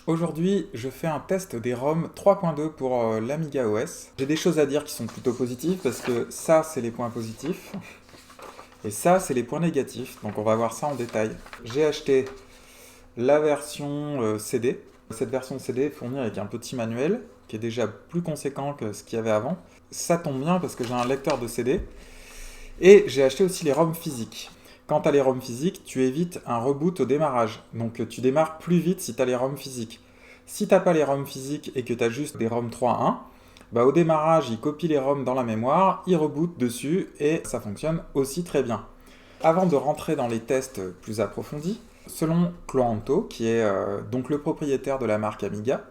Aujourd'hui, je fais un test des ROM 3.2 pour l'Amiga OS. J'ai des choses à dire qui sont plutôt positives parce que ça, c'est les points positifs et ça, c'est les points négatifs. Donc on va voir ça en détail. J'ai acheté la version CD. Cette version CD est fournie avec un petit manuel qui est déjà plus conséquent que ce qu'il y avait avant. Ça tombe bien parce que j'ai un lecteur de CD et j'ai acheté aussi les ROM physiques. Quand tu as les ROM physiques, tu évites un reboot au démarrage. Donc tu démarres plus vite si tu as les ROM physiques. Si tu n'as pas les ROM physiques et que tu as juste des ROM 3.1, bah au démarrage, il copie les ROM dans la mémoire, il reboot dessus et ça fonctionne aussi très bien. Avant de rentrer dans les tests plus approfondis, selon Cloanto, qui est donc le propriétaire de la marque Amiga,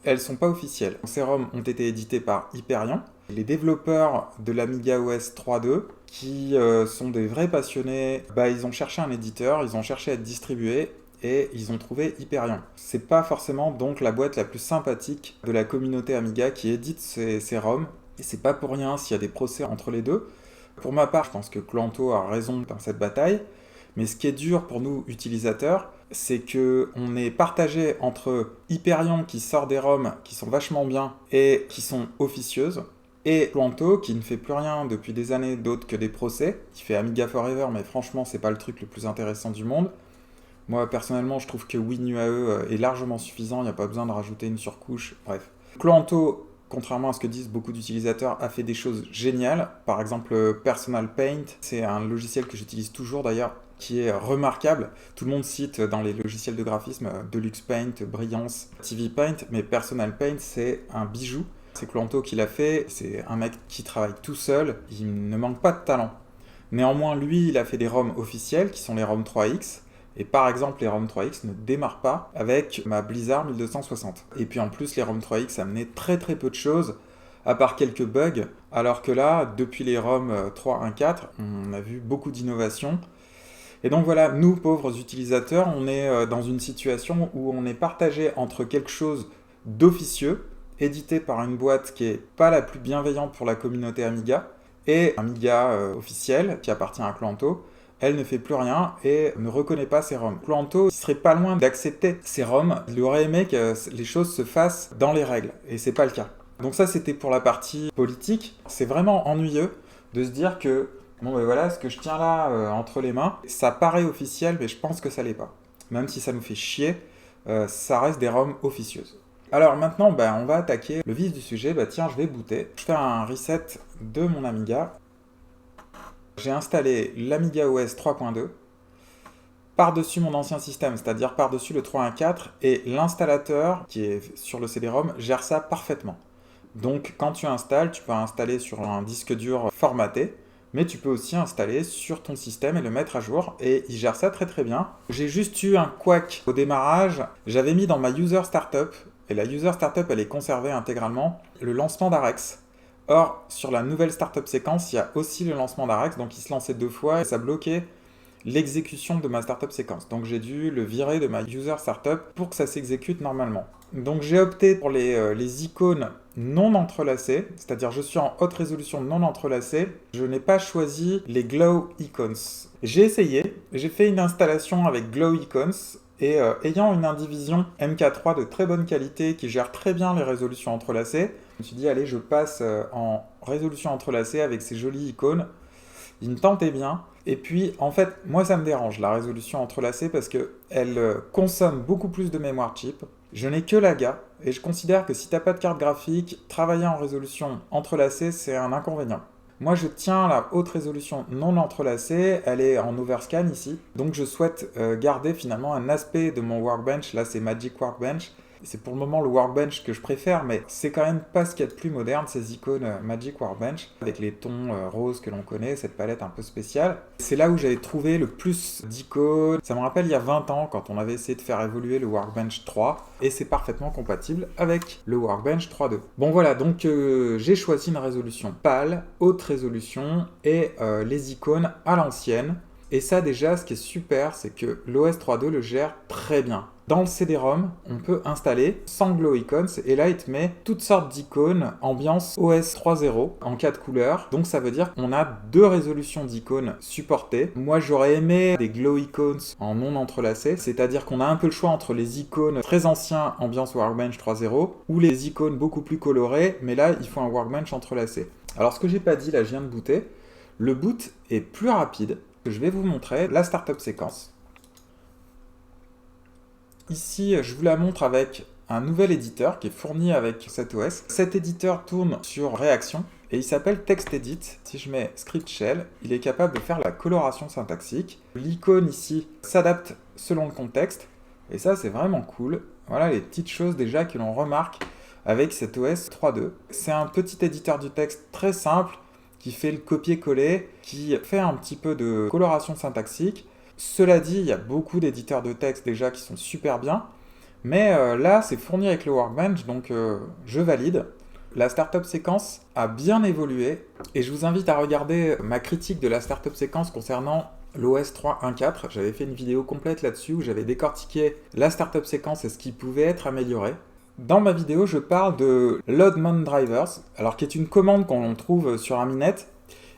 elles ne sont pas officielles. Ces ROM ont été édités par Hyperion, les développeurs de l'Amiga OS 3.2, qui sont des vrais passionnés. Ils ont cherché un éditeur, ils ont cherché à être distribués et ils ont trouvé Hyperion. C'est pas forcément donc la boîte la plus sympathique de la communauté Amiga qui édite ces ROM, et c'est pas pour rien s'il y a des procès entre les deux. Pour ma part, je pense que Cloanto a raison dans cette bataille, mais ce qui est dur pour nous utilisateurs, c'est que on est partagé entre Hyperion qui sort des ROM qui sont vachement bien et qui sont officieuses, et Cloanto qui ne fait plus rien depuis des années d'autre que des procès, qui fait Amiga Forever, mais franchement c'est pas le truc le plus intéressant du monde. Moi personnellement je trouve que WinUAE est largement suffisant, il n'y a pas besoin de rajouter une surcouche, bref. Cloanto, contrairement à ce que disent beaucoup d'utilisateurs, a fait des choses géniales. Par exemple, Personal Paint, c'est un logiciel que j'utilise toujours d'ailleurs, qui est remarquable. Tout le monde cite dans les logiciels de graphisme Deluxe Paint, Brillance, TV Paint, mais Personal Paint, c'est un bijou. C'est Cloanto qui l'a fait, c'est un mec qui travaille tout seul, il ne manque pas de talent. Néanmoins, lui, il a fait des ROM officiels, qui sont les ROM 3X, et par exemple, les ROM 3X ne démarrent pas avec ma Blizzard 1260. Et puis en plus, les ROM 3X amenaient très très peu de choses, à part quelques bugs, alors que là, depuis les ROM 3.1.4, on a vu beaucoup d'innovations. Et donc voilà, nous, pauvres utilisateurs, on est dans une situation où on est partagé entre quelque chose d'officieux, édité par une boîte qui n'est pas la plus bienveillante pour la communauté Amiga, et Amiga officiel, qui appartient à Cloanto. Elle ne fait plus rien et ne reconnaît pas ses ROM. Cloanto serait pas loin d'accepter ses ROM, il aurait aimé que les choses se fassent dans les règles, et c'est pas le cas. Donc ça c'était pour la partie politique. C'est vraiment ennuyeux de se dire que bon ben voilà, ce que je tiens là entre les mains, ça paraît officiel mais je pense que ça l'est pas. Même si ça nous fait chier, ça reste des ROM officieuses. Alors maintenant on va attaquer le vif du sujet. Tiens, je vais booter. Je fais un reset de mon Amiga. J'ai installé l'Amiga OS 3.2 par-dessus mon ancien système, c'est-à-dire par-dessus le 3.1.4, et l'installateur qui est sur le CD-ROM gère ça parfaitement. Donc quand tu installes, tu peux installer sur un disque dur formaté, mais tu peux aussi installer sur ton système et le mettre à jour, et il gère ça très très bien. J'ai juste eu un couac au démarrage, j'avais mis dans ma user startup, et la user startup elle est conservée intégralement, le lancement d'Arex. Or, sur la nouvelle startup séquence, il y a aussi le lancement d'Arex, donc il se lançait 2 fois et ça bloquait l'exécution de ma startup séquence. Donc j'ai dû le virer de ma user startup pour que ça s'exécute normalement. Donc j'ai opté pour les icônes non entrelacées, c'est-à-dire je suis en haute résolution non entrelacée. Je n'ai pas choisi les Glow Icons. J'ai essayé, j'ai fait une installation avec Glow Icons, et ayant une indivision MK3 de très bonne qualité qui gère très bien les résolutions entrelacées, je me suis dit allez, je passe en résolution entrelacée avec ces jolies icônes. Il me tentait bien. Et puis, en fait, moi, ça me dérange, la résolution entrelacée, parce qu'elle consomme beaucoup plus de mémoire chip. Je n'ai que l'AGA, et je considère que si tu n'as pas de carte graphique, travailler en résolution entrelacée, c'est un inconvénient. Moi, je tiens la haute résolution non entrelacée, elle est en overscan ici, donc je souhaite garder finalement un aspect de mon workbench. Là, c'est Magic Workbench. C'est pour le moment le Workbench que je préfère, mais c'est quand même pas ce qu'il y a de plus moderne, ces icônes Magic Workbench, avec les tons roses que l'on connaît, cette palette un peu spéciale. C'est là où j'avais trouvé le plus d'icônes. Ça me rappelle il y a 20 ans, quand on avait essayé de faire évoluer le Workbench 3, et c'est parfaitement compatible avec le Workbench 3.2. Bon voilà, donc j'ai choisi une résolution pâle, haute résolution, et les icônes à l'ancienne. Et ça déjà, ce qui est super, c'est que l'OS 3.2 le gère très bien. Dans le CD-ROM, on peut installer sans Glow Icons, et là il te met toutes sortes d'icônes ambiance OS 3.0 en 4 couleurs. Donc ça veut dire qu'on a 2 résolutions d'icônes supportées. Moi j'aurais aimé des Glow Icons en non entrelacés, c'est-à-dire qu'on a un peu le choix entre les icônes très anciens ambiance Workbench 3.0 ou les icônes beaucoup plus colorées, mais là il faut un Workbench entrelacé. Alors ce que j'ai pas dit, là je viens de booter, le boot est plus rapide. Je vais vous montrer la startup séquence. Ici, je vous la montre avec un nouvel éditeur qui est fourni avec cet OS. Cet éditeur tourne sur réaction et il s'appelle TextEdit. Si je mets Script Shell, il est capable de faire la coloration syntaxique. L'icône ici s'adapte selon le contexte et ça c'est vraiment cool. Voilà les petites choses déjà que l'on remarque avec cet OS 3.2. C'est un petit éditeur du texte très simple qui fait le copier-coller, qui fait un petit peu de coloration syntaxique. Cela dit, il y a beaucoup d'éditeurs de texte déjà qui sont super bien, mais là, c'est fourni avec le Workbench, donc je valide. La startup séquence a bien évolué, et je vous invite à regarder ma critique de la startup séquence concernant l'OS 3.1.4. J'avais fait une vidéo complète là-dessus où j'avais décortiqué la startup séquence et ce qui pouvait être amélioré. Dans ma vidéo, je parle de Loadmon Drivers, alors qui est une commande qu'on trouve sur Aminet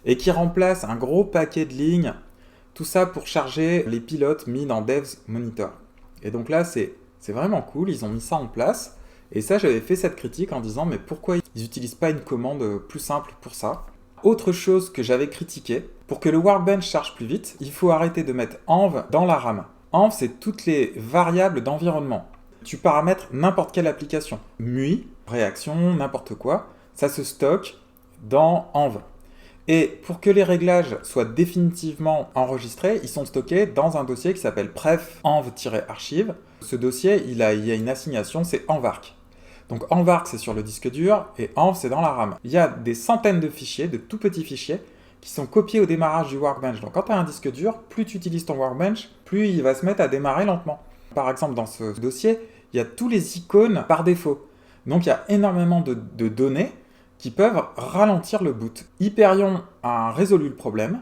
et qui remplace un gros paquet de lignes, tout ça pour charger les pilotes mis dans Devs Monitor. Et donc là, c'est vraiment cool, ils ont mis ça en place. Et ça, j'avais fait cette critique en disant, mais pourquoi ils n'utilisent pas une commande plus simple pour ça? Autre chose que j'avais critiqué, pour que le Workbench charge plus vite, il faut arrêter de mettre env dans la RAM. Env, c'est toutes les variables d'environnement. Tu paramètres n'importe quelle application. MUI, réaction, n'importe quoi, ça se stocke dans env. Et pour que les réglages soient définitivement enregistrés, ils sont stockés dans un dossier qui s'appelle pref-env-archive. Ce dossier, il y a une assignation, c'est envarc. Donc envarc, c'est sur le disque dur, et env, c'est dans la RAM. Il y a des centaines de fichiers, de tout petits fichiers, qui sont copiés au démarrage du Workbench. Donc quand tu as un disque dur, plus tu utilises ton Workbench, plus il va se mettre à démarrer lentement. Par exemple, dans ce dossier, il y a tous les icônes par défaut. Donc il y a énormément de données qui peuvent ralentir le boot. Hyperion a résolu le problème.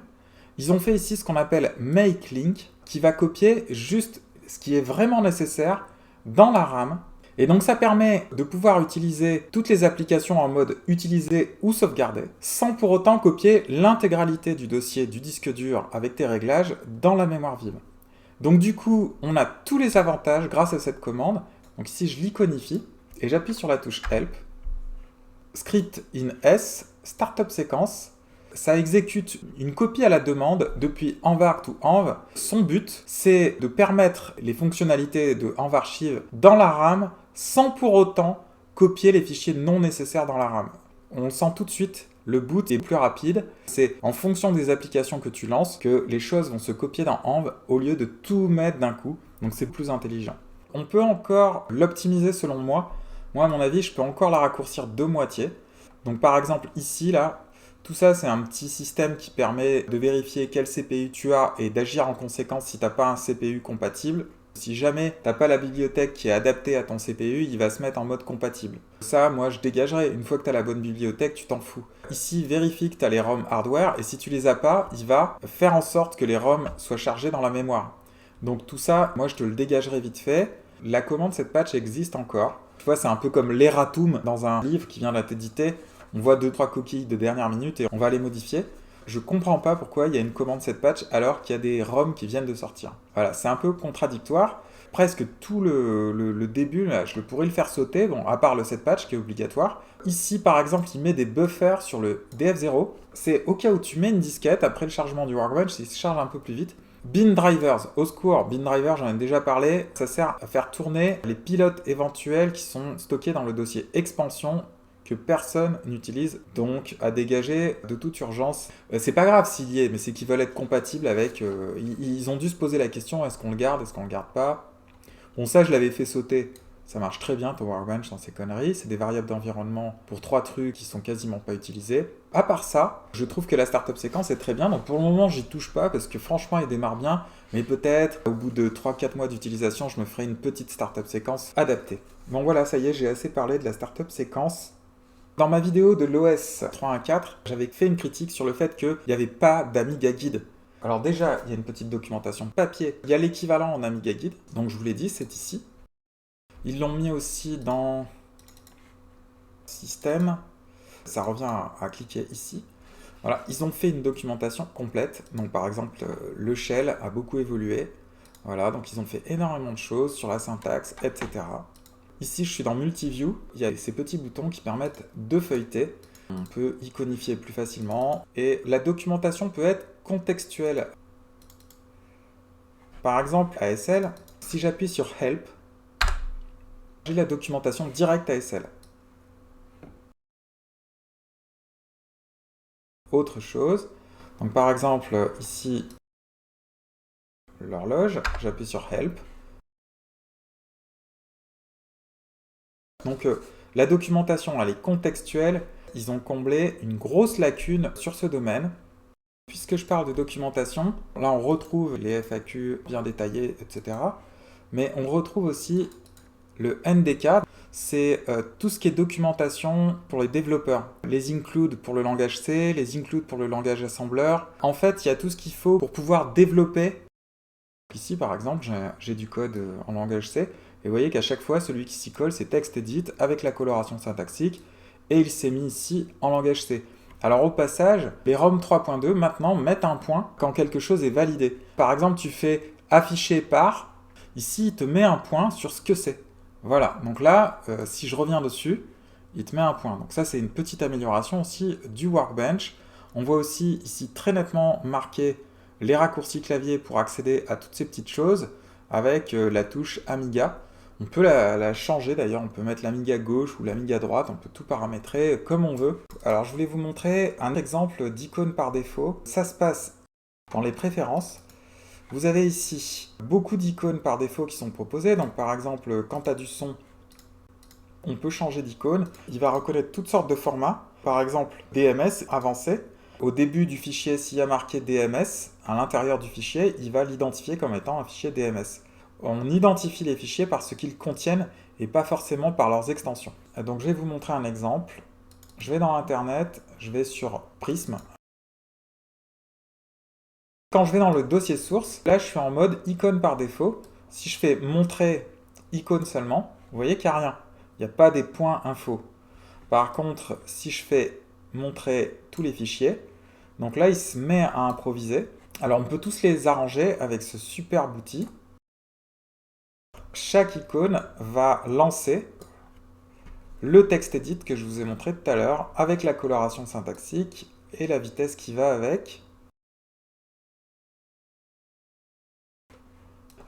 Ils ont fait ici ce qu'on appelle make link, qui va copier juste ce qui est vraiment nécessaire dans la RAM. Et donc ça permet de pouvoir utiliser toutes les applications en mode utiliser ou sauvegarder, sans pour autant copier l'intégralité du dossier du disque dur avec tes réglages dans la mémoire vive. Donc du coup, on a tous les avantages grâce à cette commande. Donc ici, je l'iconifie et j'appuie sur la touche Help. Script in S, Startup Séquence. Ça exécute une copie à la demande depuis envarc to env. Son but, c'est de permettre les fonctionnalités de envarchive dans la RAM sans pour autant copier les fichiers non nécessaires dans la RAM. On le sent tout de suite, le boot est plus rapide. C'est en fonction des applications que tu lances que les choses vont se copier dans env au lieu de tout mettre d'un coup. Donc c'est plus intelligent. On peut encore l'optimiser selon moi. Moi, à mon avis, je peux encore la raccourcir de moitié. Donc par exemple, ici, là, tout ça, c'est un petit système qui permet de vérifier quel CPU tu as et d'agir en conséquence si tu n'as pas un CPU compatible. Si jamais tu n'as pas la bibliothèque qui est adaptée à ton CPU, il va se mettre en mode compatible. Ça, moi, je dégagerai. Une fois que tu as la bonne bibliothèque, tu t'en fous. Ici, vérifie que tu as les ROM hardware et si tu les as pas, il va faire en sorte que les ROM soient chargés dans la mémoire. Donc tout ça, moi, je te le dégagerai vite fait. La commande cette patch existe encore. Tu vois, c'est un peu comme l'erratum dans un livre qui vient d'être édité. On voit 2-3 coquilles de dernière minute et on va les modifier. Je comprends pas pourquoi il y a une commande cette patch alors qu'il y a des ROM qui viennent de sortir. Voilà, c'est un peu contradictoire. Presque tout le début, là, je pourrais le faire sauter, bon, à part le set patch qui est obligatoire. Ici, par exemple, il met des buffers sur le DF0. C'est au cas où tu mets une disquette, après le chargement du Workbench, il se charge un peu plus vite. Bin drivers, au secours, bin drivers, j'en ai déjà parlé, ça sert à faire tourner les pilotes éventuels qui sont stockés dans le dossier expansion que personne n'utilise, donc à dégager de toute urgence. C'est pas grave s'il y est, mais c'est qu'ils veulent être compatibles avec... ils ont dû se poser la question, est-ce qu'on le garde, est-ce qu'on le garde pas? Bon, ça, je l'avais fait sauter. Ça marche très bien, ton Workbench, dans ces conneries. C'est des variables d'environnement pour 3 trucs qui sont quasiment pas utilisés. À part ça, je trouve que la startup séquence est très bien. Donc pour le moment, j'y touche pas parce que franchement, il démarre bien. Mais peut-être, au bout de 3-4 mois d'utilisation, je me ferai une petite startup séquence adaptée. Bon voilà, ça y est, j'ai assez parlé de la startup séquence. Dans ma vidéo de l'OS 3.1.4, j'avais fait une critique sur le fait qu'il n'y avait pas d'Amiga Guide. Alors déjà, il y a une petite documentation papier. Il y a l'équivalent en Amiga Guide, donc je vous l'ai dit, c'est ici. Ils l'ont mis aussi dans Système. Ça revient à cliquer ici. Voilà, ils ont fait une documentation complète. Donc par exemple, le shell a beaucoup évolué. Voilà, donc ils ont fait énormément de choses sur la syntaxe, etc. Ici, je suis dans Multiview. Il y a ces petits boutons qui permettent de feuilleter. On peut iconifier plus facilement. Et la documentation peut être contextuelle. Par exemple, ASL, si j'appuie sur Help, j'ai la documentation directe ASL. Autre chose, donc par exemple, ici, l'horloge, j'appuie sur Help. Donc la documentation, elle est contextuelle. Ils ont comblé une grosse lacune sur ce domaine. Puisque je parle de documentation, là on retrouve les FAQ bien détaillés, etc. Mais on retrouve aussi le NDK, c'est tout ce qui est documentation pour les développeurs. Les includes pour le langage C, les includes pour le langage assembleur. En fait, il y a tout ce qu'il faut pour pouvoir développer. Ici, par exemple, j'ai du code en langage C, et vous voyez qu'à chaque fois, celui qui s'y colle, c'est TextEdit avec la coloration syntaxique, et il s'est mis ici en langage C. Alors au passage, les ROM 3.2 maintenant mettent un point quand quelque chose est validé. Par exemple, tu fais afficher par, ici il te met un point sur ce que c'est. Voilà, donc là, si je reviens dessus, il te met un point. Donc ça, c'est une petite amélioration aussi du Workbench. On voit aussi ici très nettement marqué les raccourcis clavier pour accéder à toutes ces petites choses avec la touche Amiga. On peut la changer d'ailleurs, on peut mettre l'Amiga gauche ou l'Amiga droite, on peut tout paramétrer comme on veut. Alors je voulais vous montrer un exemple d'icône par défaut. Ça se passe dans les préférences. Vous avez ici beaucoup d'icônes par défaut qui sont proposées. Donc par exemple, quand tu as du son, on peut changer d'icône. Il va reconnaître toutes sortes de formats. Par exemple, DMS avancé. Au début du fichier, s'il y a marqué DMS, à l'intérieur du fichier, il va l'identifier comme étant un fichier DMS. On identifie les fichiers par ce qu'ils contiennent et pas forcément par leurs extensions. Donc je vais vous montrer un exemple. Je vais dans Internet, je vais sur Prism. Quand je vais dans le dossier source, là je suis en mode icône par défaut. Si je fais montrer icône seulement, vous voyez qu'il n'y a rien. Il n'y a pas des points info. Par contre, si je fais montrer tous les fichiers, donc là il se met à improviser. Alors on peut tous les arranger avec ce superbe outil. Chaque icône va lancer le TextEdit que je vous ai montré tout à l'heure avec la coloration syntaxique et la vitesse qui va avec.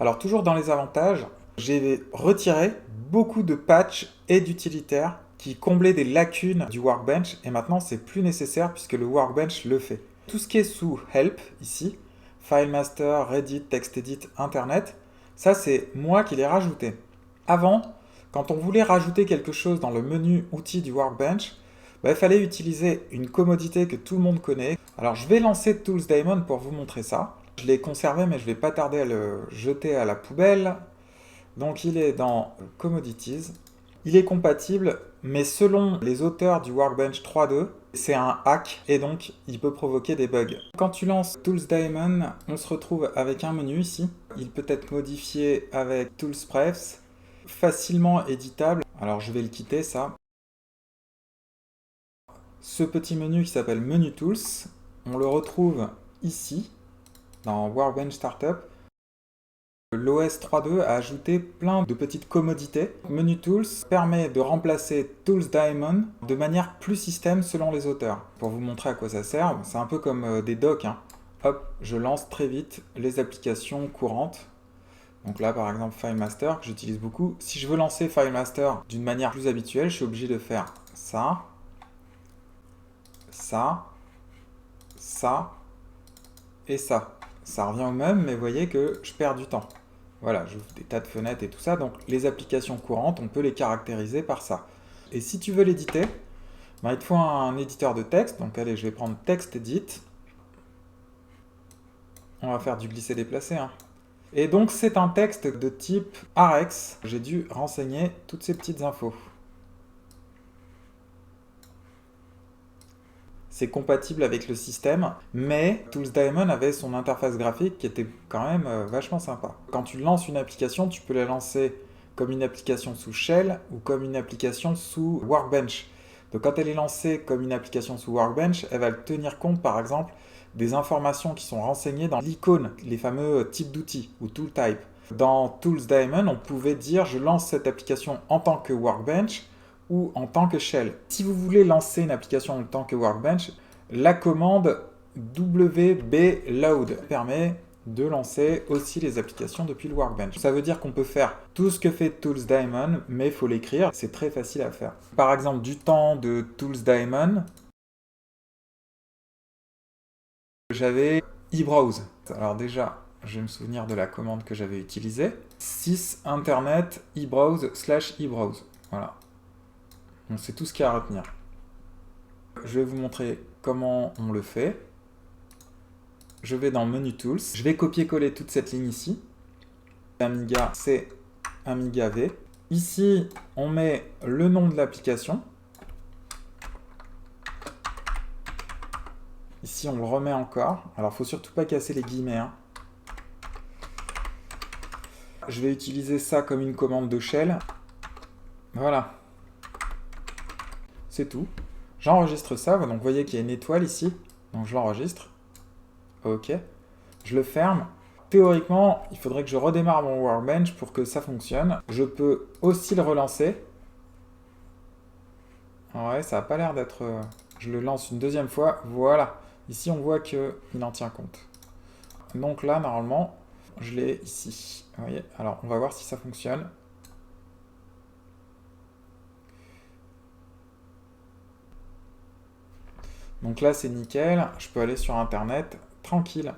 Alors toujours dans les avantages, j'ai retiré beaucoup de patchs et d'utilitaires qui comblaient des lacunes du Workbench et maintenant c'est plus nécessaire puisque le Workbench le fait. Tout ce qui est sous Help ici, FileMaster, Reddit, TextEdit, Internet, ça c'est moi qui l'ai rajouté. Avant, quand on voulait rajouter quelque chose dans le menu outils du Workbench, il fallait utiliser une commodité que tout le monde connaît. Alors je vais lancer ToolsDaemon pour vous montrer ça. Je l'ai conservé mais je ne vais pas tarder à le jeter à la poubelle. Donc il est dans Commodities. Il est compatible, mais selon les auteurs du Workbench 3.2, c'est un hack et donc il peut provoquer des bugs. Quand tu lances ToolsDaemon, on se retrouve avec un menu ici. Il peut être modifié avec ToolsPrefs, facilement éditable. Alors je vais le quitter ça. Ce petit menu qui s'appelle Menu Tools, on le retrouve ici, dans Workbench Startup. L'OS 3.2 a ajouté plein de petites commodités. Menu Tools permet de remplacer ToolsDaemon de manière plus système selon les auteurs. Pour vous montrer à quoi ça sert, c'est un peu comme des docs. Hop, je lance très vite les applications courantes. Donc là, par exemple, FileMaster, que j'utilise beaucoup. Si je veux lancer FileMaster d'une manière plus habituelle, je suis obligé de faire ça, ça, ça et ça. Ça revient au même, mais vous voyez que je perds du temps. Voilà, j'ouvre des tas de fenêtres et tout ça. Donc les applications courantes, on peut les caractériser par ça. Et si tu veux l'éditer, il te faut un éditeur de texte. Donc allez, je vais prendre TextEdit. On va faire du glisser-déplacer. Et donc c'est un texte de type Arex. J'ai dû renseigner toutes ces petites infos. c'est compatible avec le système, mais Tools Diamond avait son interface graphique qui était quand même vachement sympa. Quand tu lances une application, tu peux la lancer comme une application sous Shell ou comme une application sous Workbench. Donc quand elle est lancée comme une application sous Workbench, elle va tenir compte par exemple des informations qui sont renseignées dans l'icône, les fameux types d'outils ou tool type. Dans Tools Diamond, on pouvait dire je lance cette application en tant que Workbench ou en tant que Shell. Si vous voulez lancer une application en tant que Workbench, la commande wbload permet de lancer aussi les applications depuis le Workbench. Ça veut dire qu'on peut faire tout ce que fait Tools Diamond, mais il faut l'écrire, c'est très facile à faire. Par exemple, du temps de Tools Diamond, j'avais eBrowse. Alors déjà, je vais me souvenir de la commande que j'avais utilisée. sys internet eBrowse / eBrowse. Voilà. Donc c'est tout ce qu'il y a à retenir. Je vais vous montrer comment on le fait. Je vais dans Menu Tools. Je vais copier-coller toute cette ligne ici. Amiga C, Amiga V. Ici, on met le nom de l'application. Ici, on le remet encore. Alors, il ne faut surtout pas casser les guillemets. Hein. Je vais utiliser ça comme une commande de shell. Voilà. C'est tout. J'enregistre ça. Donc, vous voyez qu'il y a une étoile ici. Donc, je l'enregistre. OK. Je le ferme. Théoriquement, il faudrait que je redémarre mon Workbench pour que ça fonctionne. Je peux aussi le relancer. Ouais, ça n'a pas l'air d'être... Je le lance une deuxième fois. Voilà. Ici, on voit qu'il en tient compte. Donc là, normalement, je l'ai ici. Vous voyez? Alors, on va voir si ça fonctionne. Donc là, c'est nickel. Je peux aller sur Internet tranquille.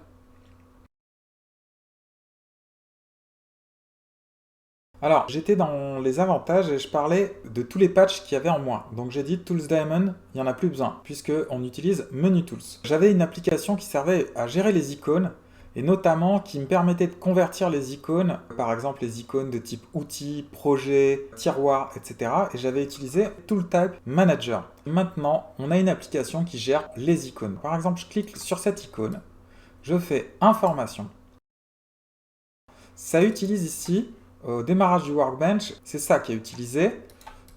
Alors, j'étais dans les avantages et je parlais de tous les patchs qu'il y avait en moins. Donc j'ai dit Tools Diamond, il n'y en a plus besoin, puisqu'on utilise Menu Tools. J'avais une application qui servait à gérer les icônes, et notamment qui me permettait de convertir les icônes, par exemple les icônes de type outils, projet, tiroir, etc. Et j'avais utilisé ToolType Manager. Maintenant, on a une application qui gère les icônes. Par exemple, je clique sur cette icône, je fais Information. Ça utilise ici au démarrage du Workbench, c'est ça qui est utilisé.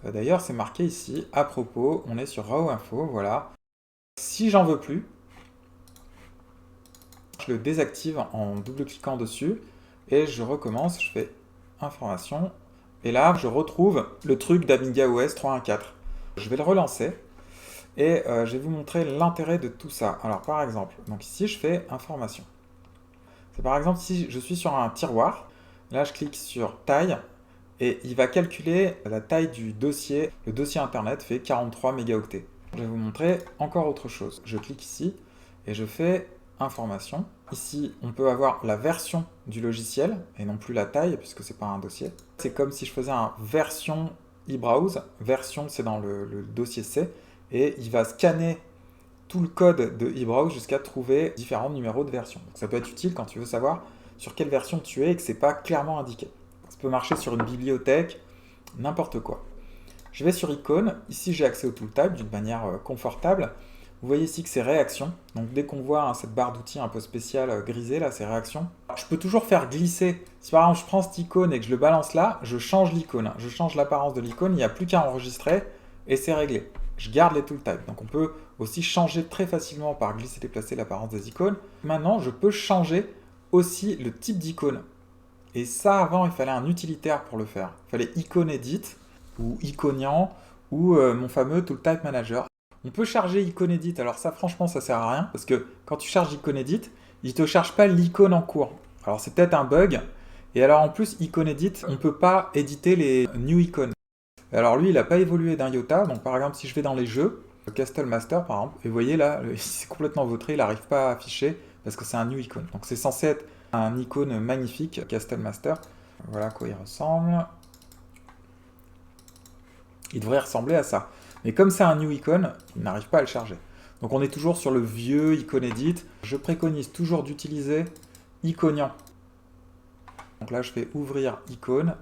D'ailleurs, c'est marqué ici, à propos, on est sur Raw Info, voilà. Si j'en veux plus, je le désactive en double-cliquant dessus, et je recommence, je fais Information, et là, je retrouve le truc d'Amiga OS 3.1.4. Je vais le relancer, et je vais vous montrer l'intérêt de tout ça. Alors, par exemple, donc ici, je fais Information. C'est par exemple, si je suis sur un tiroir, là, je clique sur Taille, et il va calculer la taille du dossier. Le dossier Internet fait 43 mégaoctets. Je vais vous montrer encore autre chose. Je clique ici, et je fais Information. Ici, on peut avoir la version du logiciel, et non plus la taille, puisque ce n'est pas un dossier. C'est comme si je faisais un version eBrowse. Version, c'est dans le dossier C, et il va scanner tout le code de eBrowse jusqu'à trouver différents numéros de version. Donc ça peut être utile quand tu veux savoir sur quelle version tu es et que ce n'est pas clairement indiqué. Ça peut marcher sur une bibliothèque, n'importe quoi. Je vais sur Icône. Ici, j'ai accès au tooltype d'une manière confortable. Vous voyez ici que c'est réaction. Donc dès qu'on voit cette barre d'outils un peu spéciale grisée, là, c'est réaction. Je peux toujours faire glisser. Si par exemple je prends cette icône et que je le balance là, je change l'icône. Je change l'apparence de l'icône, il n'y a plus qu'à enregistrer et c'est réglé. Je garde les tooltypes. Donc on peut aussi changer très facilement par glisser et déplacer l'apparence des icônes. Maintenant, je peux changer aussi le type d'icône. Et ça, avant, il fallait un utilitaire pour le faire. Il fallait icône edit ou iconian ou mon fameux tooltype manager. On peut charger icône edit. Alors ça, franchement, ça sert à rien parce que quand tu charges icône edit, il ne te charge pas l'icône en cours. Alors c'est peut-être un bug. Et alors en plus, icône edit, on ne peut pas éditer les new icônes. Alors lui, il n'a pas évolué d'un iota. Donc par exemple, si je vais dans les jeux, Castle Master par exemple, et vous voyez là, c'est complètement vautré, il n'arrive pas à afficher parce que c'est un new icône. Donc c'est censé être un icône magnifique, Castle Master. Voilà à quoi il ressemble. Il devrait ressembler à ça. Mais comme c'est un new icône, il n'arrive pas à le charger. Donc on est toujours sur le vieux icône edit. Je préconise toujours d'utiliser iconian. Donc là, je fais ouvrir icône.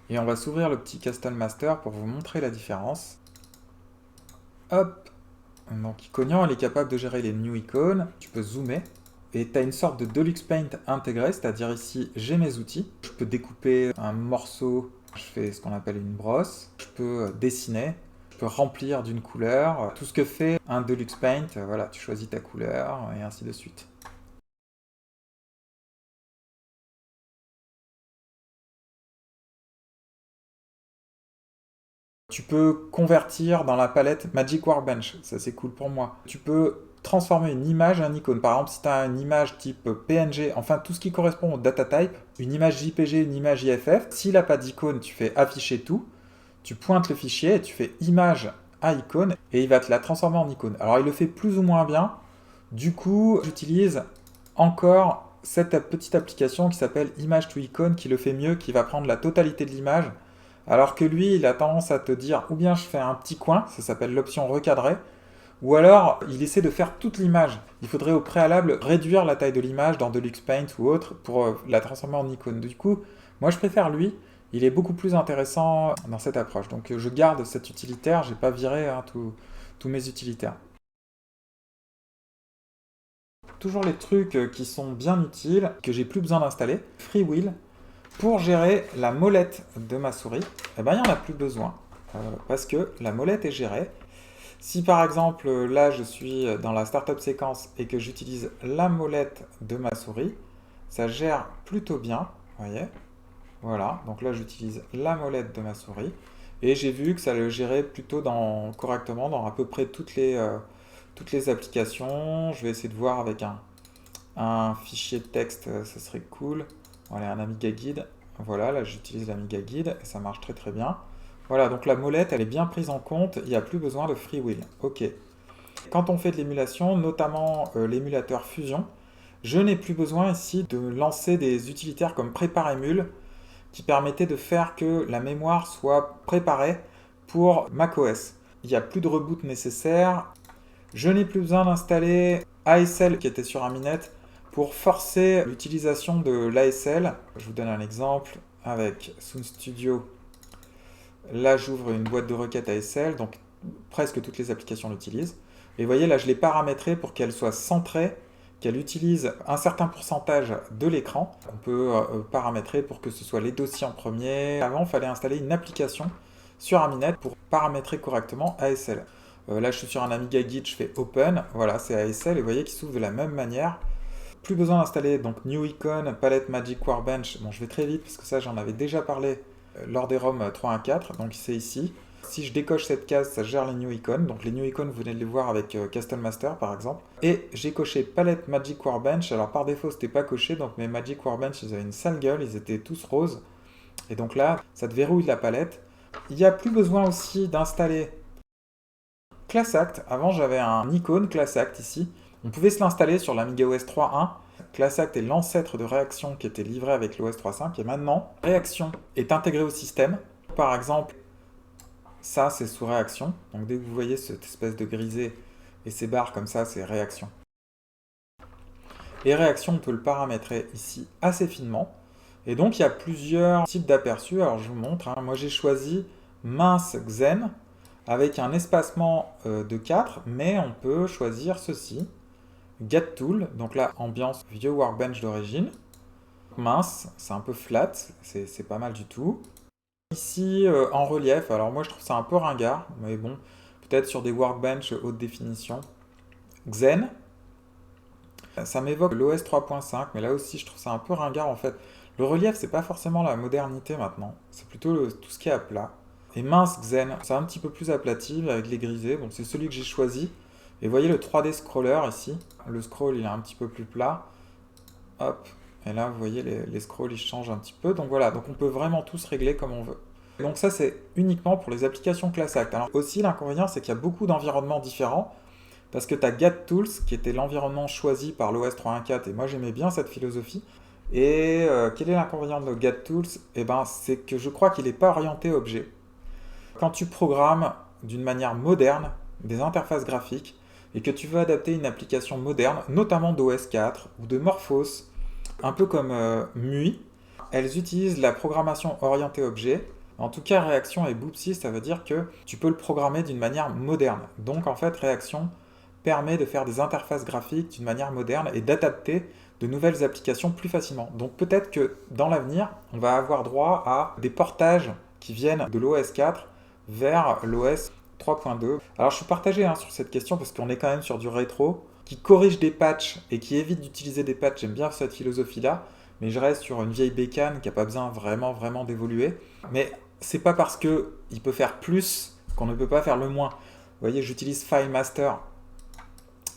Et on va s'ouvrir le petit Castle Master pour vous montrer la différence. Hop. Donc Iconian, il est capable de gérer les new icônes, tu peux zoomer, et tu as une sorte de Deluxe Paint intégré, c'est-à-dire ici, j'ai mes outils. Je peux découper un morceau, je fais ce qu'on appelle une brosse, je peux dessiner, je peux remplir d'une couleur, tout ce que fait un Deluxe Paint, voilà, tu choisis ta couleur, et ainsi de suite. Tu peux convertir dans la palette Magic Workbench, ça c'est cool pour moi. Tu peux transformer une image en icône. Par exemple, si tu as une image type PNG, enfin tout ce qui correspond au data type, une image JPG, une image IFF, s'il n'a pas d'icône, tu fais afficher tout, tu pointes le fichier et tu fais image à icône et il va te la transformer en icône. Alors il le fait plus ou moins bien, du coup j'utilise encore cette petite application qui s'appelle Image to Icon qui le fait mieux, qui va prendre la totalité de l'image. Alors que lui, il a tendance à te dire, ou bien je fais un petit coin, ça s'appelle l'option recadrer, ou alors il essaie de faire toute l'image. Il faudrait au préalable réduire la taille de l'image dans Deluxe Paint ou autre pour la transformer en icône. Du coup, moi je préfère lui, il est beaucoup plus intéressant dans cette approche. Donc je garde cet utilitaire, j'ai pas viré tous mes utilitaires. Toujours les trucs qui sont bien utiles, que j'ai plus besoin d'installer. Freewheel. Pour gérer la molette de ma souris, eh ben, il n'y en a plus besoin, parce que la molette est gérée. Si par exemple, là, je suis dans la startup séquence et que j'utilise la molette de ma souris, ça gère plutôt bien, vous voyez. Voilà, donc là, j'utilise la molette de ma souris, et j'ai vu que ça le gérait plutôt correctement dans à peu près toutes les applications. Je vais essayer de voir avec un fichier de texte, ça serait cool. Voilà, un Amiga Guide. Voilà, là j'utilise l'Amiga Guide et ça marche très très bien. Voilà, donc la molette, elle est bien prise en compte, il n'y a plus besoin de freewheel. Ok. Quand on fait de l'émulation, notamment l'émulateur Fusion, je n'ai plus besoin ici de lancer des utilitaires comme prépare-émule qui permettaient de faire que la mémoire soit préparée pour macOS. Il n'y a plus de reboot nécessaire. Je n'ai plus besoin d'installer ASL qui était sur Aminet pour forcer l'utilisation de l'ASL. Je vous donne un exemple avec Sound Studio. Là, j'ouvre une boîte de requêtes ASL, donc presque toutes les applications l'utilisent. Et vous voyez, là, je l'ai paramétré pour qu'elle soit centrée, qu'elle utilise un certain pourcentage de l'écran. On peut paramétrer pour que ce soit les dossiers en premier. Avant, il fallait installer une application sur Aminet pour paramétrer correctement ASL. Là, je suis sur un Amiga Guide, je fais Open. Voilà, c'est ASL et vous voyez qu'il s'ouvre de la même manière. Plus besoin d'installer donc New Icon, Palette Magic Workbench. Bon, je vais très vite parce que ça, j'en avais déjà parlé lors des ROM 3.1.4, donc c'est ici. Si je décoche cette case, ça gère les New Icons. Donc les New Icons, vous venez de les voir avec Castle Master par exemple. Et j'ai coché Palette Magic Workbench. Alors par défaut, c'était pas coché, donc mes Magic Workbench, ils avaient une sale gueule, ils étaient tous roses. Et donc là, ça te verrouille la palette. Il n'y a plus besoin aussi d'installer ClassAct. Avant, j'avais un icône ClassAct ici. On pouvait se l'installer sur l'Amiga OS 3.1. ClassAct est l'ancêtre de Réaction qui était livré avec l'OS 3.5. Et maintenant, Réaction est intégrée au système. Par exemple, ça, c'est sous Réaction. Donc dès que vous voyez cette espèce de grisé et ces barres comme ça, c'est Réaction. Et Réaction, on peut le paramétrer ici assez finement. Et donc, il y a plusieurs types d'aperçus. Alors, je vous montre. Moi, j'ai choisi mince Xen avec un espacement de 4, mais on peut choisir ceci. Get Tool, donc là, ambiance vieux Workbench d'origine. Mince, c'est un peu flat, c'est pas mal du tout. Ici, en relief, alors moi je trouve ça un peu ringard, mais bon, peut-être sur des Workbench haute définition. Xen, ça m'évoque l'OS 3.5, mais là aussi je trouve ça un peu ringard en fait. Le relief, c'est pas forcément la modernité maintenant, c'est plutôt tout ce qui est à plat. Et mince Xen, c'est un petit peu plus aplati avec les grisés, bon c'est celui que j'ai choisi. Et vous voyez le 3D scroller ici, le scroll il est un petit peu plus plat. Hop, et là vous voyez les scrolls ils changent un petit peu. Donc voilà, donc on peut vraiment tous régler comme on veut. Donc ça c'est uniquement pour les applications ClassAct. Alors aussi l'inconvénient c'est qu'il y a beaucoup d'environnements différents. Parce que tu as GatTools qui était l'environnement choisi par l'OS 3.1.4 et moi j'aimais bien cette philosophie. Et quel est l'inconvénient de GatTools? Eh ben c'est que je crois qu'il n'est pas orienté objet. Quand tu programmes d'une manière moderne des interfaces graphiques et que tu veux adapter une application moderne, notamment d'OS 4 ou de Morphos, un peu comme MUI, elles utilisent la programmation orientée objet En tout cas, Réaction et Boopsy, ça veut dire que tu peux le programmer d'une manière moderne. Donc en fait, Réaction permet de faire des interfaces graphiques d'une manière moderne et d'adapter de nouvelles applications plus facilement. Donc peut-être que dans l'avenir, on va avoir droit à des portages qui viennent de l'OS 4 vers l'OS 3.2. Alors je suis partagé sur cette question parce qu'on est quand même sur du rétro qui corrige des patchs et qui évite d'utiliser des patchs. J'aime bien cette philosophie-là, mais je reste sur une vieille bécane qui n'a pas besoin vraiment d'évoluer. Mais c'est pas parce que il peut faire plus qu'on ne peut pas faire le moins. Vous voyez, j'utilise FileMaster.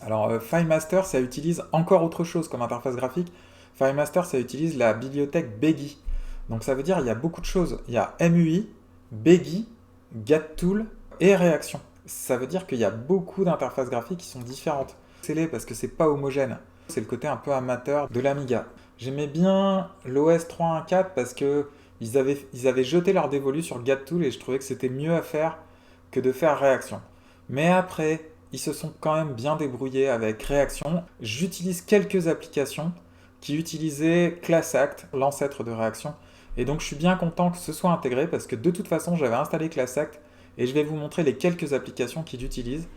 Alors, FileMaster, ça utilise encore autre chose comme interface graphique. FileMaster, ça utilise la bibliothèque Beggy. Donc, ça veut dire qu'il y a beaucoup de choses. Il y a MUI, Beggy, GatTool et Réaction. Ça veut dire qu'il y a beaucoup d'interfaces graphiques qui sont différentes. C'est parce que c'est pas homogène. C'est le côté un peu amateur de l'Amiga. J'aimais bien l'OS 3.1.4 parce que ils avaient jeté leur dévolu sur GatTool et je trouvais que c'était mieux à faire que de faire Réaction. Mais après, ils se sont quand même bien débrouillés avec Réaction. J'utilise quelques applications qui utilisaient ClassAct, l'ancêtre de Réaction. Et donc je suis bien content que ce soit intégré parce que de toute façon j'avais installé ClassAct et je vais vous montrer les quelques applications qu'il utilise.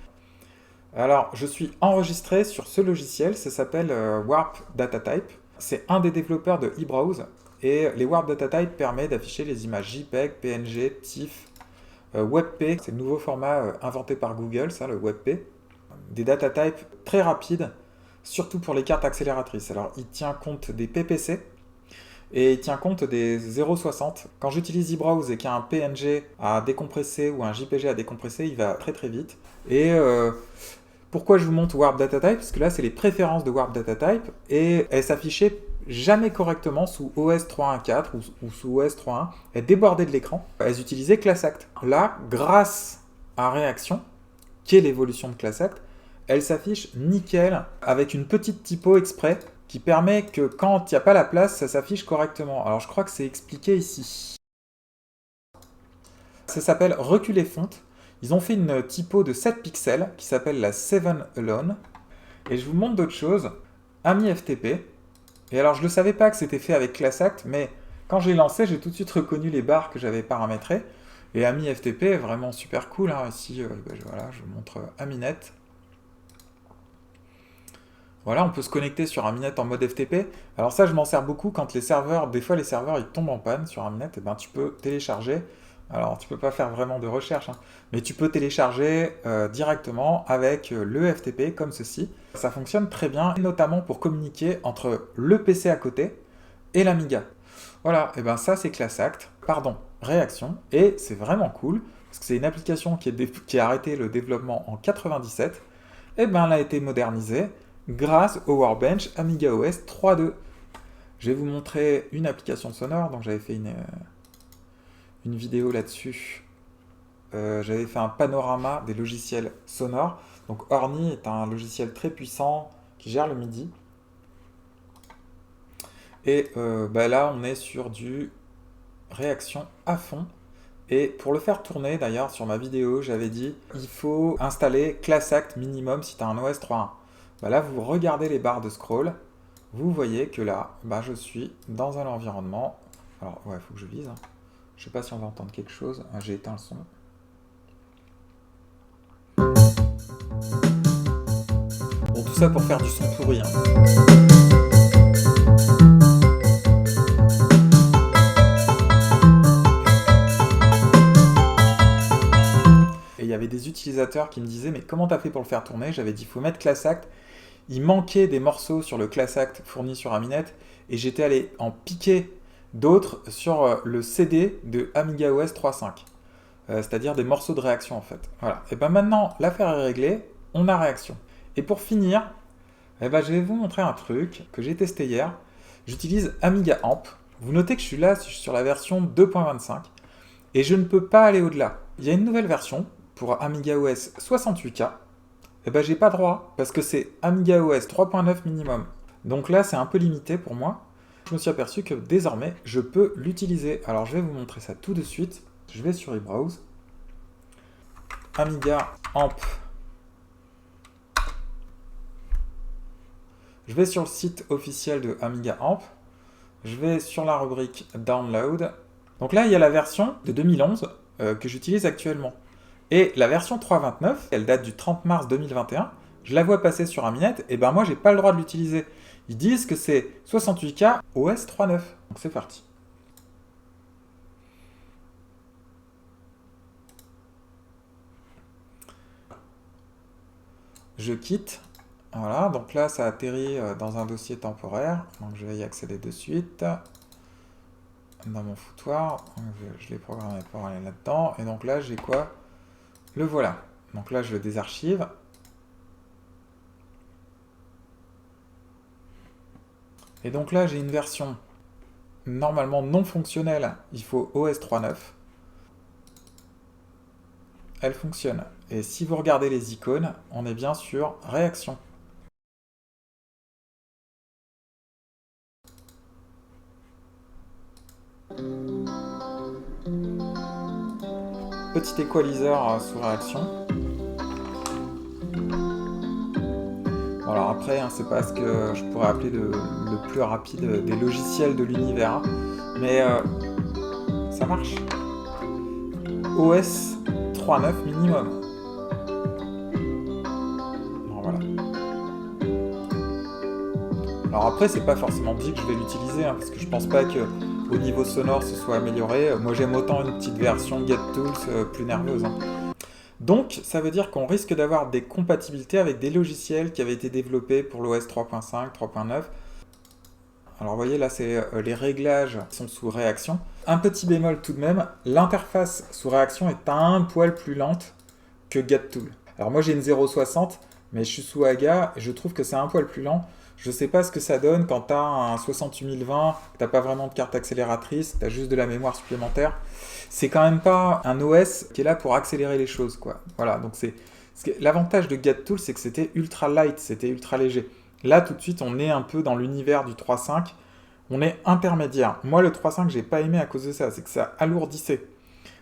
Alors je suis enregistré sur ce logiciel, ça s'appelle Warp Data Type. C'est un des développeurs de eBrowse et les Warp Data Type permet d'afficher les images JPEG, PNG, TIFF, WebP, c'est le nouveau format inventé par Google, ça, le WebP. Des data types très rapides, surtout pour les cartes accélératrices. Alors, il tient compte des PPC et il tient compte des 0.60. Quand j'utilise eBrowse et qu'il y a un PNG à décompresser ou un JPG à décompresser, il va très très vite. Et pourquoi je vous montre Warp Data Type? Parce que là, c'est les préférences de Warp Data Type et elles s'affichaient jamais correctement sous OS 3.1.4 ou sous OS 3.1. Elles débordaient de l'écran. Elles utilisaient ClassAct. Là, grâce à Réaction, qui est l'évolution de ClassAct, elle s'affiche nickel avec une petite typo exprès qui permet que quand il n'y a pas la place, ça s'affiche correctement. Alors je crois que c'est expliqué ici. Ça s'appelle reculer fonte. Ils ont fait une typo de 7 pixels qui s'appelle la 7 Alone. Et je vous montre d'autres choses. AmiFTP. Et alors je ne le savais pas que c'était fait avec ClassAct, mais quand j'ai lancé, j'ai tout de suite reconnu les barres que j'avais paramétrées. Et AmiFTP est vraiment super cool. Ici, voilà, je vous montre Aminet. Voilà, on peut se connecter sur Aminet en mode FTP. Alors ça, je m'en sers beaucoup quand les serveurs, des fois les serveurs, ils tombent en panne sur Aminet. Et ben, tu peux télécharger. Alors, tu peux pas faire vraiment de recherche, mais tu peux télécharger directement avec le FTP comme ceci. Ça fonctionne très bien, notamment pour communiquer entre le PC à côté et l'Amiga. Voilà, et ben ça c'est ClassAct, Réaction, et c'est vraiment cool, parce que c'est une application qui a arrêté le développement en 97, et ben elle a été modernisée grâce au Workbench Amiga OS 3.2. Je vais vous montrer une application sonore, donc j'avais fait une vidéo là-dessus. J'avais fait un panorama des logiciels sonores. Donc Orny est un logiciel très puissant qui gère le MIDI. Et là, on est sur du Réaction à fond. Et pour le faire tourner, d'ailleurs, sur ma vidéo, j'avais dit il faut installer ClassAct minimum si tu as un OS 3.1. Là, vous regardez les barres de scroll. Vous voyez que là, je suis dans un environnement. Alors, ouais, il faut que je vise. Je sais pas si on va entendre quelque chose. J'ai éteint le son. Bon, tout ça pour faire du son pourri. Et il y avait des utilisateurs qui me disaient mais comment t'as fait pour le faire tourner? J'avais dit il faut mettre ClassAct. Il manquait des morceaux sur le ClassAct fourni sur Aminet et j'étais allé en piquer d'autres sur le CD de Amiga OS 3.5. C'est-à-dire des morceaux de réaction en fait. Voilà. Et maintenant, l'affaire est réglée, on a réaction. Et pour finir, je vais vous montrer un truc que j'ai testé hier. J'utilise Amiga Amp. Vous notez que je suis là sur la version 2.25 et je ne peux pas aller au-delà. Il y a une nouvelle version pour Amiga OS 68K. J'ai pas droit parce que c'est Amiga OS 3.9 minimum. Donc là, c'est un peu limité pour moi. Je me suis aperçu que désormais, je peux l'utiliser. Alors, je vais vous montrer ça tout de suite. Je vais sur eBrowse. Amiga Amp. Je vais sur le site officiel de Amiga Amp. Je vais sur la rubrique Download. Donc là, il y a la version de 2011 que j'utilise actuellement. Et la version 3.29, elle date du 30 mars 2021, je la vois passer sur Aminet, et ben moi, j'ai pas le droit de l'utiliser. Ils disent que c'est 68K OS 3.9. Donc c'est parti. Je quitte. Voilà, donc là, ça atterrit dans un dossier temporaire. Donc je vais y accéder de suite. Dans mon foutoir. Je l'ai programmé pour aller là-dedans. Et donc là, j'ai quoi? Le voilà. Donc là, je le désarchive. Et donc là, j'ai une version normalement non fonctionnelle. Il faut OS 3.9. Elle fonctionne. Et si vous regardez les icônes, on est bien sur réaction. Petit équaliseur sous réaction. Alors après, hein, c'est pas ce que je pourrais appeler le plus rapide des logiciels de l'univers, mais ça marche. OS 3.9 minimum. Alors voilà. Alors après, c'est pas forcément dit que je vais l'utiliser, hein, parce que je pense pas que au niveau sonore ce soit amélioré. Moi j'aime autant une petite version GetTools plus nerveuse. Hein. Donc, ça veut dire qu'on risque d'avoir des compatibilités avec des logiciels qui avaient été développés pour l'OS 3.5, 3.9. Alors, vous voyez, là, c'est les réglages qui sont sous réaction. Un petit bémol tout de même, l'interface sous réaction est un poil plus lente que GetTool. Alors, moi, j'ai une 0.60, mais je suis sous AGA et je trouve que c'est un poil plus lent. Je sais pas ce que ça donne quand tu as un 68020, que tu n'as pas vraiment de carte accélératrice, tu as juste de la mémoire supplémentaire. C'est quand même pas un OS qui est là pour accélérer les choses, quoi. Voilà, donc l'avantage de GetTools, c'est que c'était ultra light, c'était ultra léger. Là, tout de suite, on est un peu dans l'univers du 3.5, on est intermédiaire. Moi, le 3.5, j'ai pas aimé à cause de ça, c'est que ça alourdissait.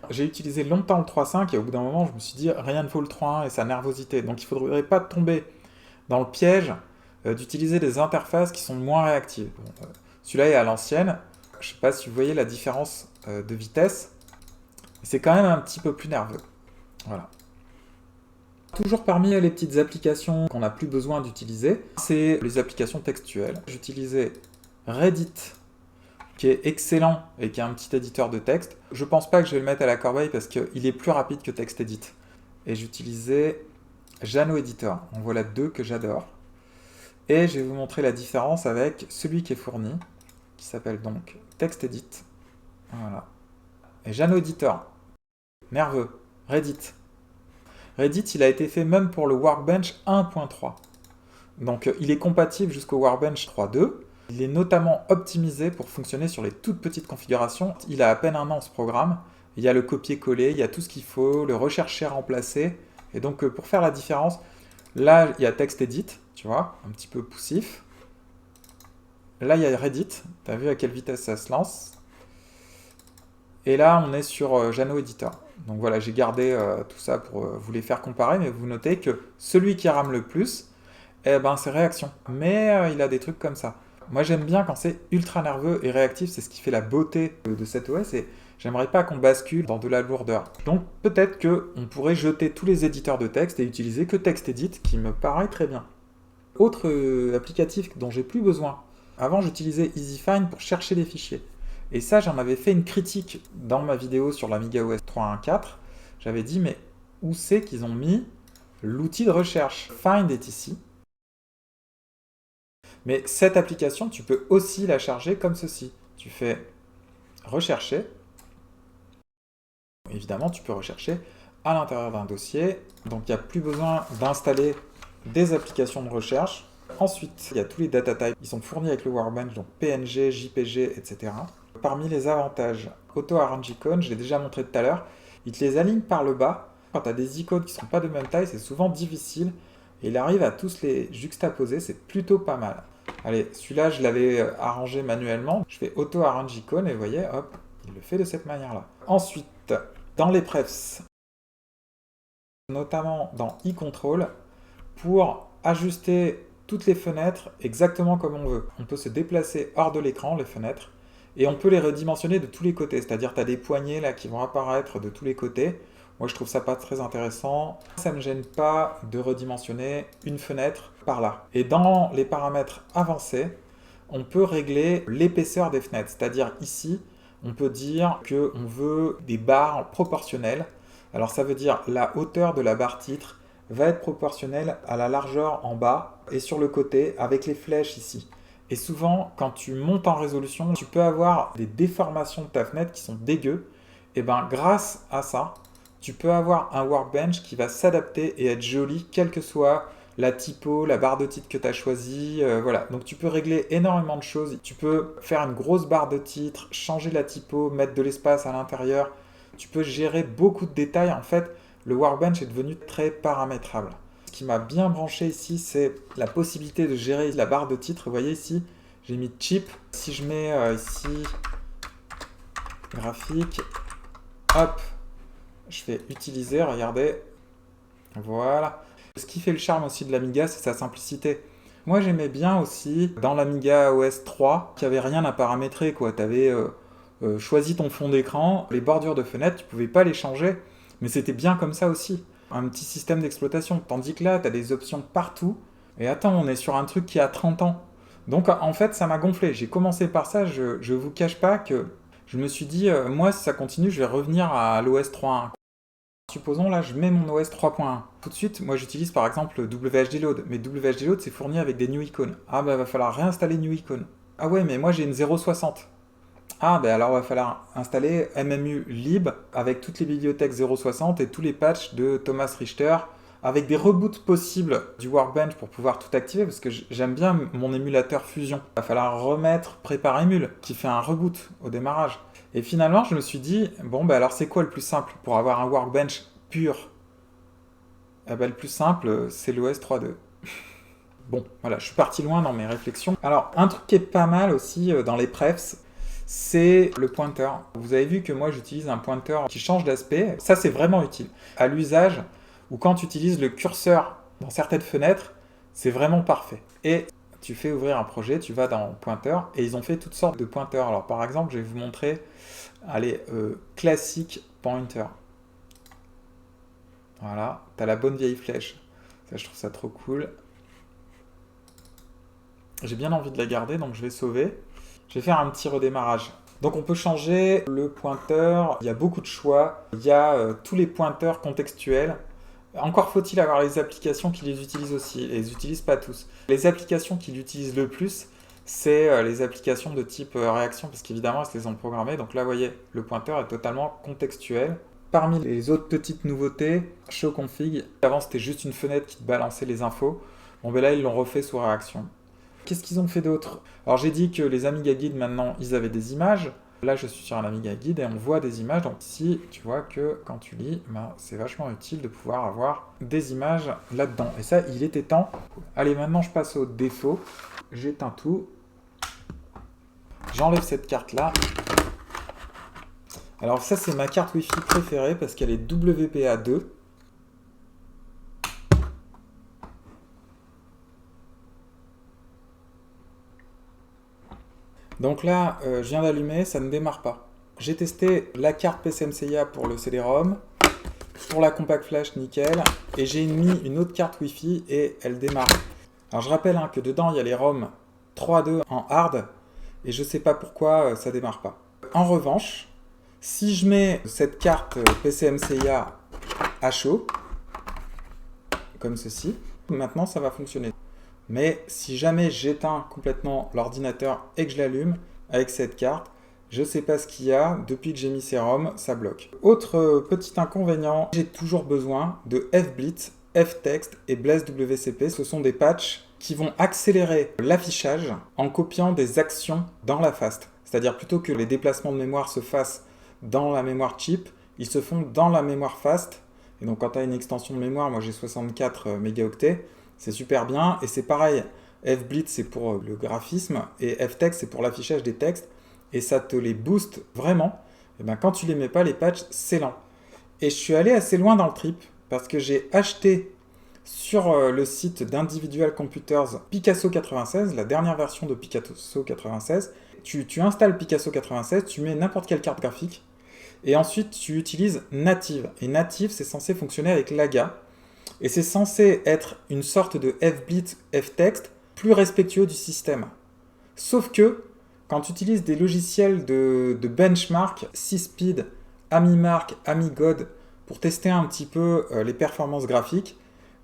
J'ai utilisé longtemps le 3.5 et au bout d'un moment, je me suis dit, rien ne vaut le 3.1 et sa nervosité. Donc, il faudrait pas tomber dans le piège d'utiliser des interfaces qui sont moins réactives. Bon, celui-là est à l'ancienne. Je sais pas si vous voyez la différence de vitesse. C'est quand même un petit peu plus nerveux. Voilà. Toujours parmi les petites applications qu'on n'a plus besoin d'utiliser, c'est les applications textuelles. J'utilisais Reddit, qui est excellent et qui est un petit éditeur de texte. Je pense pas que je vais le mettre à la corbeille parce qu'il est plus rapide que TextEdit. Et j'utilisais Jano Editor. En voilà deux que j'adore. Et je vais vous montrer la différence avec celui qui est fourni, qui s'appelle donc TextEdit. Voilà. Et Jano Editor. Nerveux. Reddit. Reddit, il a été fait même pour le Workbench 1.3. Donc il est compatible jusqu'au Workbench 3.2. Il est notamment optimisé pour fonctionner sur les toutes petites configurations. Il a à peine un an ce programme. Il y a le copier-coller, il y a tout ce qu'il faut, le rechercher, remplacer. Et donc pour faire la différence, là il y a TextEdit, tu vois, un petit peu poussif. Là il y a Reddit, tu as vu à quelle vitesse ça se lance. Et là on est sur Jano Editor. Donc voilà, j'ai gardé tout ça pour vous les faire comparer, mais vous notez que celui qui rame le plus, eh ben, c'est réaction. Mais il a des trucs comme ça. Moi j'aime bien quand c'est ultra nerveux et réactif, c'est ce qui fait la beauté de cet OS, et j'aimerais pas qu'on bascule dans de la lourdeur. Donc peut-être qu'on pourrait jeter tous les éditeurs de texte et utiliser que TextEdit, qui me paraît très bien. Autre applicatif dont j'ai plus besoin. Avant j'utilisais EasyFind pour chercher des fichiers. Et ça, j'en avais fait une critique dans ma vidéo sur l'Amiga OS 3.1.4. J'avais dit, mais où c'est qu'ils ont mis l'outil de recherche? Find est ici. Mais cette application, tu peux aussi la charger comme ceci. Tu fais rechercher. Évidemment, tu peux rechercher à l'intérieur d'un dossier. Donc, il n'y a plus besoin d'installer des applications de recherche. Ensuite, il y a tous les data types. Ils sont fournis avec le Workbench, donc PNG, JPG, etc. Parmi les avantages, Auto Arrange Icon, je l'ai déjà montré tout à l'heure, il te les aligne par le bas. Quand tu as des icônes qui ne sont pas de même taille, c'est souvent difficile. Et il arrive à tous les juxtaposer, c'est plutôt pas mal. Allez, celui-là, je l'avais arrangé manuellement. Je fais Auto Arrange Icon et vous voyez, hop, il le fait de cette manière-là. Ensuite, dans les prefs, notamment dans e-control, pour ajuster toutes les fenêtres exactement comme on veut. On peut se déplacer hors de l'écran, les fenêtres, Et on peut les redimensionner de tous les côtés, c'est-à-dire tu as des poignées là qui vont apparaître de tous les côtés. Moi je trouve ça pas très intéressant. Ça ne me gêne pas de redimensionner une fenêtre par là. Et dans les paramètres avancés, on peut régler l'épaisseur des fenêtres, c'est-à-dire ici, on peut dire qu'on veut des barres proportionnelles. Alors ça veut dire la hauteur de la barre titre va être proportionnelle à la largeur en bas et sur le côté avec les flèches ici. Et souvent, quand tu montes en résolution, tu peux avoir des déformations de ta fenêtre qui sont dégueu. Et bien grâce à ça, tu peux avoir un workbench qui va s'adapter et être joli, quelle que soit la typo, la barre de titre que tu as choisie, voilà. Donc tu peux régler énormément de choses. Tu peux faire une grosse barre de titre, changer la typo, mettre de l'espace à l'intérieur. Tu peux gérer beaucoup de détails. En fait, le workbench est devenu très paramétrable. Ce qui m'a bien branché ici, c'est la possibilité de gérer la barre de titre. Vous voyez ici, j'ai mis cheap. Si je mets ici graphique, hop, je fais utiliser, regardez, voilà. Ce qui fait le charme aussi de l'Amiga, c'est sa simplicité. Moi, j'aimais bien aussi, dans l'Amiga OS 3, qu'il n'y avait rien à paramétrer, quoi. Tu avais choisi ton fond d'écran, les bordures de fenêtre, tu pouvais pas les changer, mais c'était bien comme ça aussi. Un petit système d'exploitation. Tandis que là, tu as des options partout, et attends, on est sur un truc qui a 30 ans. Donc, en fait, ça m'a gonflé. J'ai commencé par ça, je vous cache pas que je me suis dit, moi, si ça continue, je vais revenir à l'OS 3.1. Supposons là, je mets mon OS 3.1. Tout de suite, moi j'utilise par exemple WHD Load. Mais WHD Load, c'est fourni avec des new icons. Ah bah va falloir réinstaller new icon. Ah ouais, mais moi j'ai une 0.60. Ah bah alors va falloir installer MMU lib avec toutes les bibliothèques 0.60 et tous les patchs de Thomas Richter avec des reboots possibles du Workbench pour pouvoir tout activer parce que j'aime bien mon émulateur Fusion. Va falloir remettre Prepare Emule qui fait un reboot au démarrage. Et finalement, je me suis dit, bon, bah alors c'est quoi le plus simple pour avoir un workbench pur? Eh ben, le plus simple, c'est l'OS 3.2. Bon, voilà, je suis parti loin dans mes réflexions. Alors, un truc qui est pas mal aussi dans les prefs, c'est le pointeur. Vous avez vu que moi, j'utilise un pointeur qui change d'aspect. Ça, c'est vraiment utile. À l'usage, ou quand tu utilises le curseur dans certaines fenêtres, c'est vraiment parfait. Et tu fais ouvrir un projet, tu vas dans pointeur, et ils ont fait toutes sortes de pointeurs. Alors, par exemple, je vais vous montrer, allez, classique pointer. Voilà, t'as la bonne vieille flèche. Ça, je trouve ça trop cool. J'ai bien envie de la garder, donc je vais sauver. Je vais faire un petit redémarrage. Donc on peut changer le pointeur, il y a beaucoup de choix. Il y a tous les pointeurs contextuels. Encore faut-il avoir les applications qui les utilisent aussi. Ils les utilisent pas tous. Les applications qui l'utilisent le plus, c'est les applications de type réaction, parce qu'évidemment, elles se les ont programmées. Donc là, vous voyez, le pointeur est totalement contextuel. Parmi les autres petites nouveautés, show config. Avant, c'était juste une fenêtre qui te balançait les infos. Bon, ben là, ils l'ont refait sous réaction. Qu'est-ce qu'ils ont fait d'autre? Alors, j'ai dit que les Amiga Guide, maintenant, ils avaient des images. Là, je suis sur un Amiga Guide et on voit des images. Donc ici, tu vois que quand tu lis, ben, c'est vachement utile de pouvoir avoir des images là-dedans. Et ça, il était temps. Allez, maintenant, je passe au défaut. J'éteins tout. J'enlève cette carte-là. Alors ça, c'est ma carte Wi-Fi préférée parce qu'elle est WPA2. Donc là, je viens d'allumer, ça ne démarre pas. J'ai testé la carte PCMCIA pour le CD-ROM, pour la Compact Flash, nickel, et j'ai mis une autre carte Wi-Fi et elle démarre. Alors je rappelle que dedans, il y a les ROM 3.2 en hard, et je ne sais pas pourquoi ça ne démarre pas. En revanche, si je mets cette carte PCMCIA à chaud, comme ceci, maintenant ça va fonctionner. Mais si jamais j'éteins complètement l'ordinateur et que je l'allume avec cette carte, je ne sais pas ce qu'il y a, depuis que j'ai mis ces ROM, ça bloque. Autre petit inconvénient, j'ai toujours besoin de FBlitz, FText et BlazWCP. Ce sont des patchs qui vont accélérer l'affichage en copiant des actions dans la FAST. C'est-à-dire plutôt que les déplacements de mémoire se fassent dans la mémoire chip, ils se font dans la mémoire FAST. Et donc quand tu as une extension de mémoire, moi j'ai 64 mégaoctets, c'est super bien. Et c'est pareil, FBlitz c'est pour le graphisme et FText c'est pour l'affichage des textes. Et ça te les booste vraiment. Et bien quand tu les mets pas, les patchs, c'est lent. Et je suis allé assez loin dans le trip parce que j'ai acheté sur le site d'Individual Computers Picasso 96, la dernière version de Picasso 96. tu installes Picasso 96, tu mets n'importe quelle carte graphique, et ensuite tu utilises Native. Et Native, c'est censé fonctionner avec l'AGA, et c'est censé être une sorte de FBlit, FText, plus respectueux du système. Sauf que, quand tu utilises des logiciels de benchmark, Seaspeed, AmiMark, AmiGod, pour tester un petit peu les performances graphiques,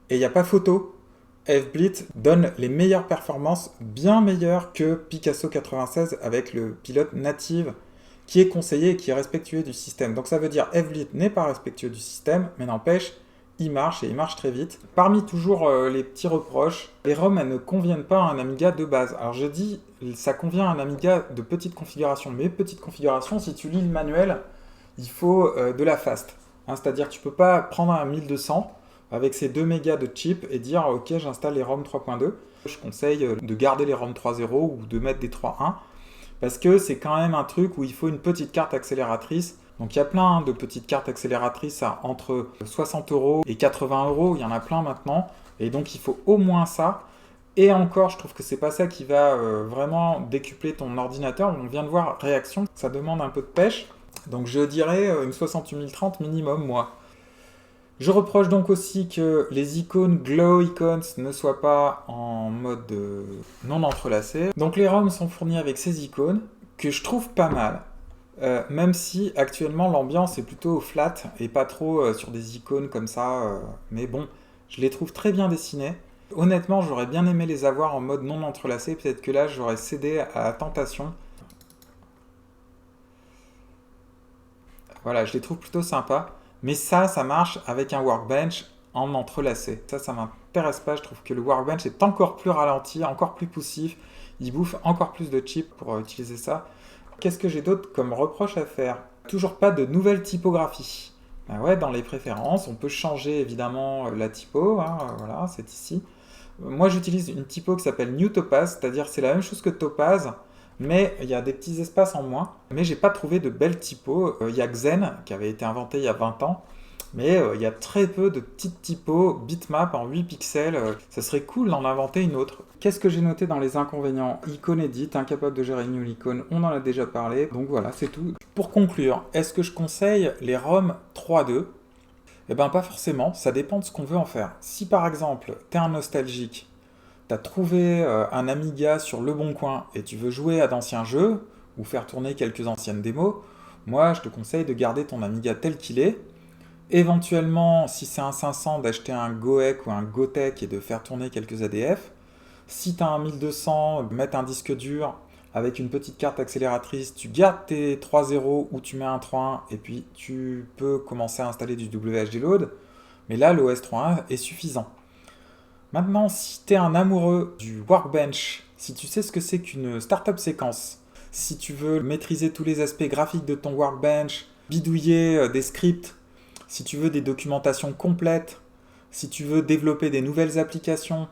et il n'y a pas photo, FBlit donne les meilleures performances, bien meilleures que Picasso 96 avec le pilote Native, qui est conseillé et qui est respectueux du système. Donc ça veut dire FBlit n'est pas respectueux du système, mais n'empêche, il marche et il marche très vite. Parmi toujours les petits reproches, les ROM elles ne conviennent pas à un Amiga de base. Alors je dis, ça convient à un Amiga de petite configuration, mais petite configuration, si tu lis le manuel, il faut de la fast. Hein, c'est-à-dire que tu ne peux pas prendre un 1200 avec ces 2 mégas de chip et dire ok j'installe les ROM 3.2. Je conseille de garder les ROM 3.0 ou de mettre des 3.1 parce que c'est quand même un truc où il faut une petite carte accélératrice. Donc il y a plein de petites cartes accélératrices à entre 60 € et 80 €, il y en a plein maintenant, et donc il faut au moins ça. Et encore, je trouve que c'est pas ça qui va vraiment décupler ton ordinateur. On vient de voir réaction, ça demande un peu de pêche. Donc je dirais une 68030 minimum, moi. Je reproche donc aussi que les icônes Glow Icons ne soient pas en mode non entrelacé. Donc les ROM sont fournis avec ces icônes, que je trouve pas mal. Même si actuellement l'ambiance est plutôt flat et pas trop sur des icônes comme ça, mais bon, je les trouve très bien dessinées. Honnêtement, j'aurais bien aimé les avoir en mode non entrelacé, peut-être que là j'aurais cédé à la tentation. Voilà, je les trouve plutôt sympas, mais ça marche avec un workbench en entrelacé. Ça m'intéresse pas, je trouve que le workbench est encore plus ralenti, encore plus poussif, il bouffe encore plus de chips pour utiliser ça. Qu'est-ce que j'ai d'autre comme reproche à faire? Toujours pas de nouvelle typographie. Ben ouais, dans les préférences, on peut changer évidemment la typo, hein, voilà, c'est ici. Moi j'utilise une typo qui s'appelle New Topaz, c'est-à-dire c'est la même chose que Topaz, mais il y a des petits espaces en moins. Mais j'ai pas trouvé de belles typos. Il y a Xen, qui avait été inventé il y a 20 ans, mais il y a très peu de petites typos bitmap en 8 pixels. Ça serait cool d'en inventer une autre. Qu'est-ce que j'ai noté dans les inconvénients? Icône edit, incapable de gérer une icône, on en a déjà parlé. Donc voilà, c'est tout. Pour conclure, est-ce que je conseille les ROM 3.2? Eh ben pas forcément, ça dépend de ce qu'on veut en faire. Si par exemple, t'es un nostalgique, t'as trouvé un Amiga sur Le Bon Coin et tu veux jouer à d'anciens jeux ou faire tourner quelques anciennes démos, moi je te conseille de garder ton Amiga tel qu'il est. Éventuellement, si c'est un 500, d'acheter un GoEC ou un Gotek et de faire tourner quelques ADF. Si tu as un 1200, mettre un disque dur avec une petite carte accélératrice, tu gardes tes 3.0 ou tu mets un 3.1 et puis tu peux commencer à installer du WHD Load. Mais là, l'OS 3.1 est suffisant. Maintenant, si tu es un amoureux du Workbench, si tu sais ce que c'est qu'une startup séquence, si tu veux maîtriser tous les aspects graphiques de ton Workbench, bidouiller des scripts, si tu veux des documentations complètes, si tu veux développer des nouvelles applications,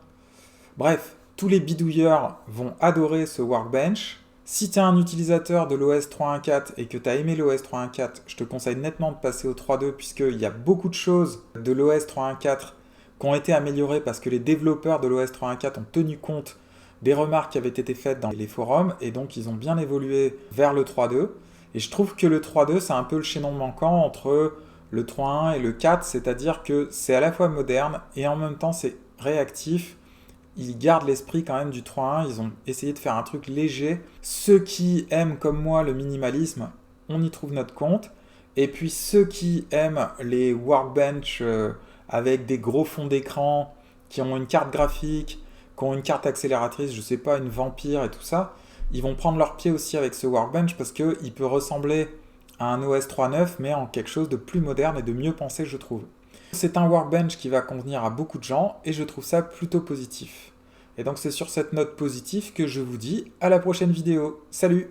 bref, tous les bidouilleurs vont adorer ce Workbench. Si tu es un utilisateur de l'OS 3.1.4 et que tu as aimé l'OS 3.1.4, je te conseille nettement de passer au 3.2 puisqu'il y a beaucoup de choses de l'OS 3.1.4 qui ont été améliorées parce que les développeurs de l'OS 3.1.4 ont tenu compte des remarques qui avaient été faites dans les forums et donc ils ont bien évolué vers le 3.2. Et je trouve que le 3.2 c'est un peu le chaînon manquant entre le 3.1 et le 4, c'est-à-dire que c'est à la fois moderne et en même temps c'est réactif. Ils gardent l'esprit quand même du 3.1, ils ont essayé de faire un truc léger. Ceux qui aiment comme moi le minimalisme, on y trouve notre compte. Et puis ceux qui aiment les workbench avec des gros fonds d'écran, qui ont une carte graphique, qui ont une carte accélératrice, je sais pas, une vampire et tout ça, ils vont prendre leur pied aussi avec ce workbench parce qu'il peut ressembler à un OS 3.9 mais en quelque chose de plus moderne et de mieux pensé, je trouve. C'est un workbench qui va convenir à beaucoup de gens et je trouve ça plutôt positif. Et donc c'est sur cette note positive que je vous dis à la prochaine vidéo. Salut!